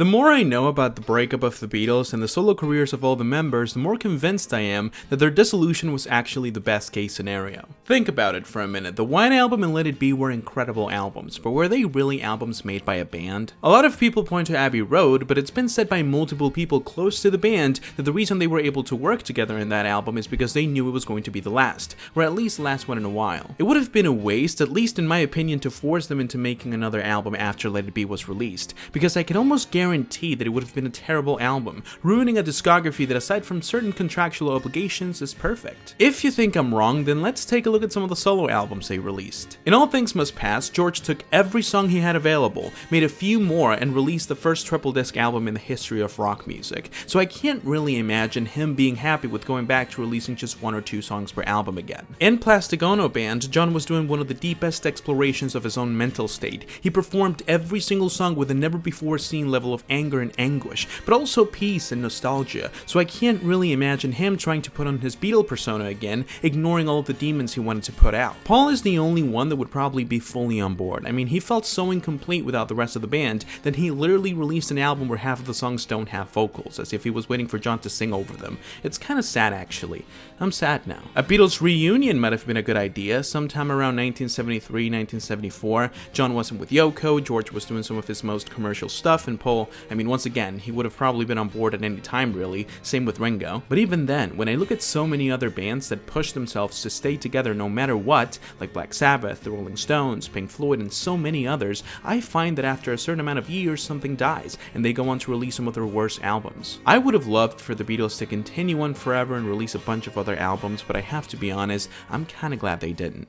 The more I know about the breakup of the Beatles and the solo careers of all the members, the more convinced I am that their dissolution was actually the best case scenario. Think about it for a minute. The White Album and Let It Be were incredible albums, but were they really albums made by a band? A lot of people point to Abbey Road, but it's been said by multiple people close to the band that the reason they were able to work together in that album is because they knew it was going to be the last, or at least the last one in a while. It would have been a waste, at least in my opinion, to force them into making another album after Let It Be was released, because I can almost guarantee that it would have been a terrible album, ruining a discography that aside from certain contractual obligations is perfect. If you think I'm wrong, then let's take a look at some of the solo albums they released. In All Things Must Pass, George took every song he had available, made a few more, and released the first triple disc album in the history of rock music, so I can't really imagine him being happy with going back to releasing just 1 or 2 songs per album again. In Plastic Ono Band, John was doing one of the deepest explorations of his own mental state. He performed every single song with a never before seen level of anger and anguish, but also peace and nostalgia, so I can't really imagine him trying to put on his Beatle persona again, ignoring all of the demons he wanted to put out. Paul is the only one that would probably be fully on board. I mean, he felt so incomplete without the rest of the band that he literally released an album where half of the songs don't have vocals, as if he was waiting for John to sing over them. It's kinda sad actually. I'm sad now. A Beatles reunion might have been a good idea. Sometime around 1973, 1974, John wasn't with Yoko, George was doing some of his most commercial stuff, and Paul, I mean, once again, he would have probably been on board at any time really, same with Ringo. But even then, when I look at so many other bands that push themselves to stay together no matter what, like Black Sabbath, the Rolling Stones, Pink Floyd, and so many others, I find that after a certain amount of years, something dies, and they go on to release some of their worst albums. I would have loved for the Beatles to continue on forever and release a bunch of other albums, but I have to be honest, I'm kinda glad they didn't.